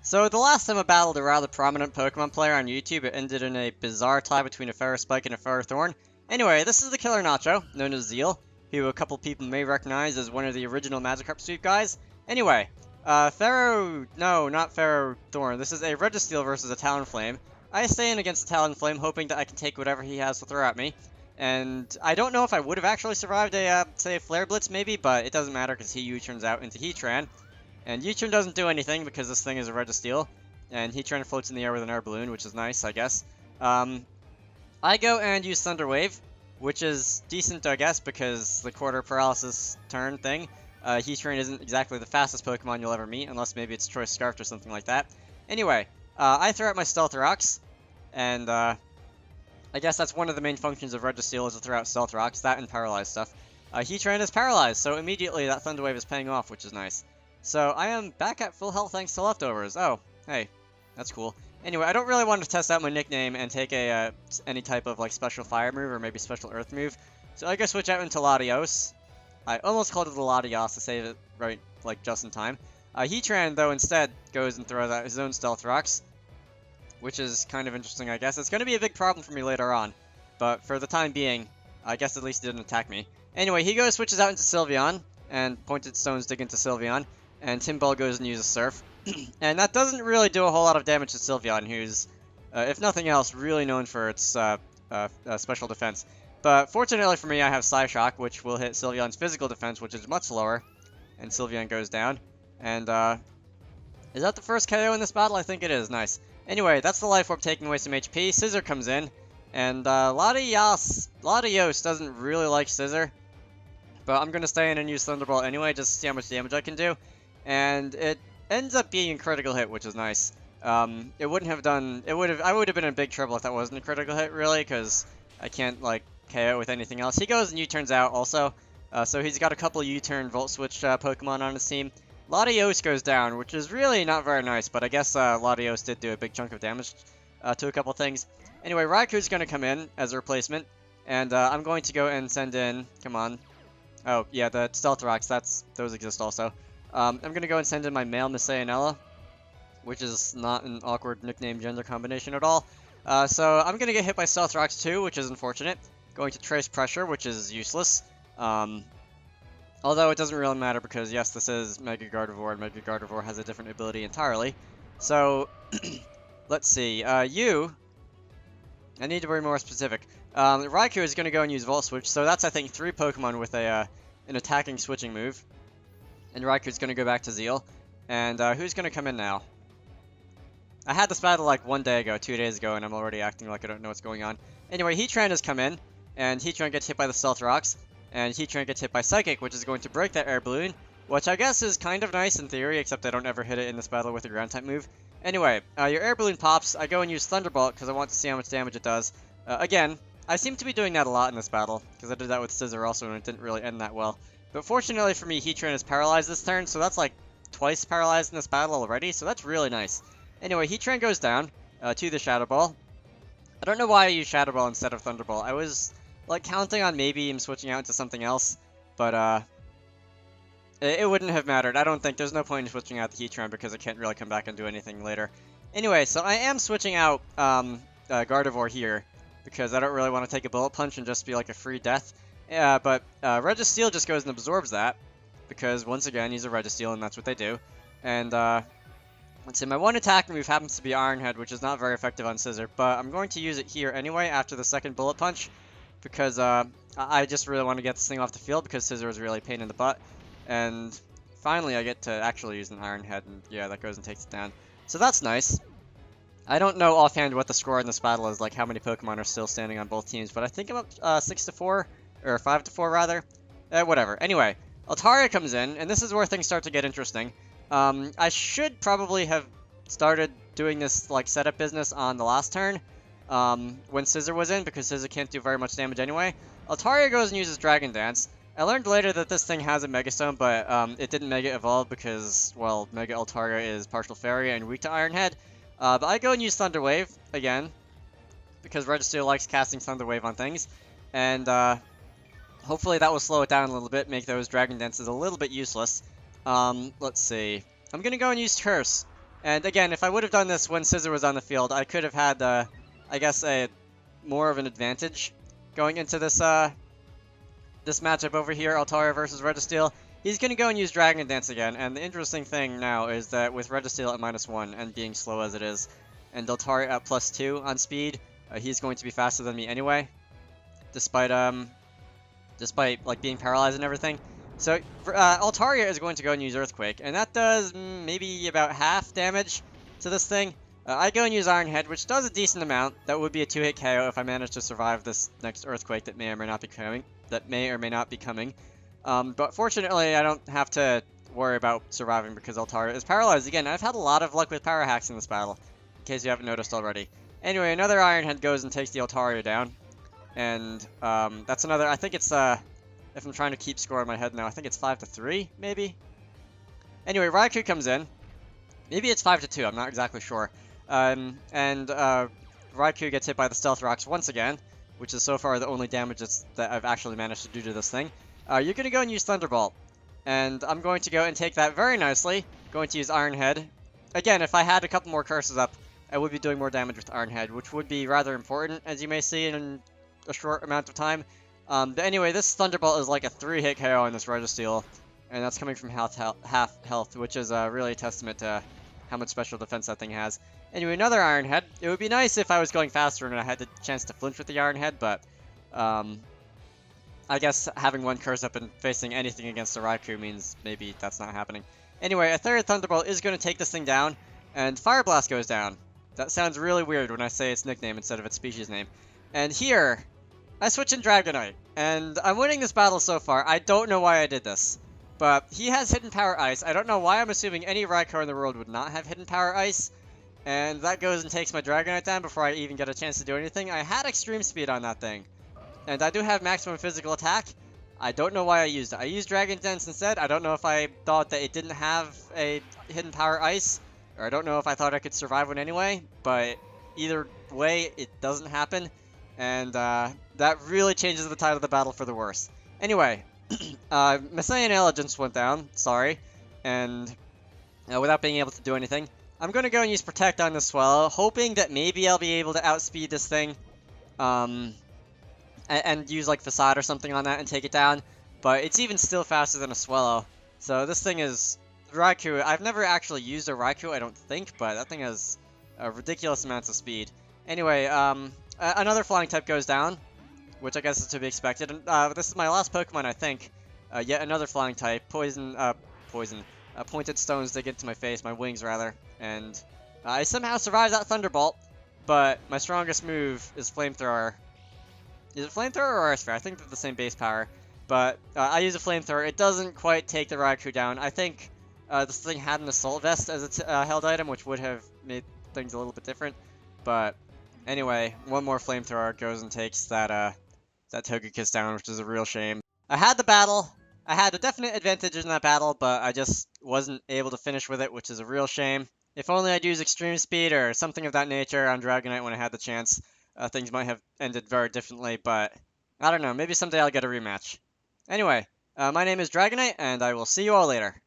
So the last time I battled a rather prominent Pokemon player on YouTube, it ended in a bizarre tie between a Ferrospike and a Ferrothorn. Anyway, this is the Killer Nacho, known as Zeal, who a couple people may recognize as one of the original Magikarp sweep guys. Anyway, no, not Ferrothorn. This is a Registeel versus a Talonflame. I stay in against the Talonflame, hoping that I can take whatever he has to throw at me. And I don't know if I would have actually survived a, say, Flare Blitz maybe, but it doesn't matter because he U-turns out into Heatran. And U-turn doesn't do anything because this thing is a Registeel, and Heatran floats in the air with an air balloon, which is nice, I guess. I go and use Thunder Wave, which is decent, I guess, because the quarter paralysis turn thing. Heatran isn't exactly the fastest Pokemon you'll ever meet, unless maybe it's Choice Scarfed or something like that. Anyway, I throw out my Stealth Rocks, and I guess that's one of the main functions of Registeel is to throw out Stealth Rocks, that and Paralyze stuff. Heatran is paralyzed, so immediately that Thunder Wave is paying off, which is nice. So I am back at full health thanks to leftovers. Oh, hey, that's cool. Anyway, I don't really want to test out my nickname and take a any type of like special fire move or maybe special earth move. So I guess switch out into Latios. I almost called it the Latios to save it right like just in time. Heatran though instead goes and throws out his own Stealth Rocks, which is kind of interesting, I guess. It's going to be a big problem for me later on, but for the time being, I guess at least it didn't attack me. Anyway, he switches out into Sylveon, and Pointed Stones dig into Sylveon. And Timbal goes and uses Surf. And that doesn't really do a whole lot of damage to Sylveon, who's, if nothing else, really known for its special defense. But fortunately for me, I have Psyshock, which will hit Sylveon's physical defense, which is much lower. And Sylveon goes down. And, is that the first KO in this battle? I think it is. Nice. Anyway, that's the Life Orb taking away some HP. Scissor comes in. And, Latios doesn't really like Scissor. But I'm going to stay in and use Thunderbolt anyway, just to see how much damage I can do. And it ends up being a critical hit, which is nice. It wouldn't have done... I would have been in big trouble if that wasn't a critical hit, really, because I can't, like, KO with anything else. He goes and U-turns out, also. So he's got a couple U-turn Volt Switch Pokemon on his team. Latios goes down, which is really not very nice, but I guess Latios did do a big chunk of damage to a couple things. Anyway, Raikou's going to come in as a replacement, and I'm going to go and send in... Come on. Oh, yeah, the Stealth Rocks, those exist also. I'm going to go and send in my male Miss Ayanella, which is not an awkward nickname gender combination at all. So I'm going to get hit by Stealth Rocks too, which is unfortunate. Going to Trace Pressure, which is useless. Although it doesn't really matter because, yes, this is Mega Gardevoir, and Mega Gardevoir has a different ability entirely. So, let's see. I need to be more specific. Raikou is going to go and use Volt Switch, so that's, I think, 3 Pokemon with an attacking switching move. And Raikou's going to go back to Zeal. And who's going to come in now? I had this battle like 1 day ago, 2 days ago, and I'm already acting like I don't know what's going on. Anyway, Heatran has come in, and Heatran gets hit by the Stealth Rocks. And Heatran gets hit by Psychic, which is going to break that Air Balloon. Which I guess is kind of nice in theory, except I don't ever hit it in this battle with a Ground-type move. Anyway, your Air Balloon pops. I go and use Thunderbolt because I want to see how much damage it does. Again, I seem to be doing that a lot in this battle, because I did that with Scissor also, and it didn't really end that well. But fortunately for me, Heatran is paralyzed this turn, so that's like twice paralyzed in this battle already, so that's really nice. Anyway, Heatran goes down to the Shadow Ball. I don't know why I use Shadow Ball instead of Thunderbolt. I was like counting on maybe him switching out into something else, but it wouldn't have mattered. I don't think there's no point in switching out the Heatran because it can't really come back and do anything later. Anyway, so I am switching out Gardevoir here because I don't really want to take a Bullet Punch and just be like a free death. Yeah, but Registeel just goes and absorbs that, because once again, he's a Registeel, and that's what they do. And, let's see, my one attack move happens to be Iron Head, which is not very effective on Scissor, but I'm going to use it here anyway after the second Bullet Punch, because I just really want to get this thing off the field, because Scissor is really a pain in the butt. And finally, I get to actually use an Iron Head, and yeah, that goes and takes it down. So that's nice. I don't know offhand what the score in this battle is, like how many Pokemon are still standing on both teams, but I think I'm up 6-4. Or 5-4, rather. Whatever. Anyway, Altaria comes in, and this is where things start to get interesting. I should probably have started doing this, like, setup business on the last turn, when Scissor was in, because Scissor can't do very much damage anyway. Altaria goes and uses Dragon Dance. I learned later that this thing has a Mega Stone, but it didn't Mega Evolve because, well, Mega Altaria is partial Fairy and weak to Iron Head. But I go and use Thunder Wave, again, because Registeel likes casting Thunder Wave on things. And, hopefully that will slow it down a little bit, make those Dragon Dances a little bit useless. Let's see. I'm gonna go and use Curse. And again, if I would have done this when Scissor was on the field, I could have had, I guess, a more of an advantage going into this this matchup over here, Altaria versus Registeel. He's going to go and use Dragon Dance again, and the interesting thing now is that with Registeel at -1 and being slow as it is, and Altaria at +2 on speed, he's going to be faster than me anyway, despite like being paralyzed and everything. So Altaria is going to go and use Earthquake, and that does maybe about half damage to this thing. I go and use Iron Head, which does a decent amount. That would be a 2-hit KO if I manage to survive this next Earthquake that may or may not be coming. But fortunately, I don't have to worry about surviving because Altaria is paralyzed. Again, I've had a lot of luck with parahax in this battle, in case you haven't noticed already. Anyway, another Iron Head goes and takes the Altaria down. And that's another, I think it's, if I'm trying to keep score in my head now, I think it's 5-3, maybe? Anyway, Raikou comes in. Maybe it's 5-2, I'm not exactly sure. And Raikou gets hit by the Stealth Rocks once again, which is so far the only damage that I've actually managed to do to this thing. You're going to go and use Thunderbolt. And I'm going to go and take that very nicely. Going to use Iron Head. Again, if I had a couple more curses up, I would be doing more damage with Iron Head, which would be rather important, as you may see in a short amount of time. But anyway, this Thunderbolt is like a 3-hit KO on this Registeel, and that's coming from half health, which is really a testament to how much special defense that thing has. Anyway, another Iron Head. It would be nice if I was going faster and I had the chance to flinch with the Iron Head, but I guess having one curse up and facing anything against a Raikou means maybe that's not happening. Anyway, a third Thunderbolt is going to take this thing down, and Fire Blast goes down. That sounds really weird when I say its nickname instead of its species name. And here, I switch in Dragonite, and I'm winning this battle so far. I don't know why I did this, but he has Hidden Power Ice. I don't know why I'm assuming any Raikou in the world would not have Hidden Power Ice, and that goes and takes my Dragonite down before I even get a chance to do anything. I had Extreme Speed on that thing, and I do have Maximum Physical Attack. I don't know why I used it. I used Dragon Dance instead. I don't know if I thought that it didn't have a Hidden Power Ice, or I don't know if I thought I could survive one anyway, but either way, it doesn't happen. And that really changes the tide of the battle for the worse. Anyway, Messiah just went down, sorry, and without being able to do anything. I'm going to go and use Protect on the Swallow, hoping that maybe I'll be able to outspeed this thing, and use like Facade or something on that and take it down, but it's even still faster than a Swallow. So this thing is, Raikou, I've never actually used a Raikou, I don't think, but that thing has ridiculous amounts of speed. Anyway, another flying type goes down, which I guess is to be expected. And this is my last Pokemon, I think. Yet another flying type. Pointed stones dig into my face, my wings rather. And I somehow survived that Thunderbolt, but my strongest move is Flamethrower. Is it Flamethrower or Ice Sphere? I think they're the same base power. But I use a Flamethrower. It doesn't quite take the Raikou down. I think this thing had an Assault Vest as its held item, which would have made things a little bit different. But anyway, one more Flamethrower goes and takes that Togekiss down, which is a real shame. I had the battle. I had a definite advantage in that battle, but I just wasn't able to finish with it, which is a real shame. If only I'd used Extreme Speed or something of that nature on Dragonite when I had the chance, things might have ended very differently, but I don't know, maybe someday I'll get a rematch. Anyway, my name is Dragonite, and I will see you all later.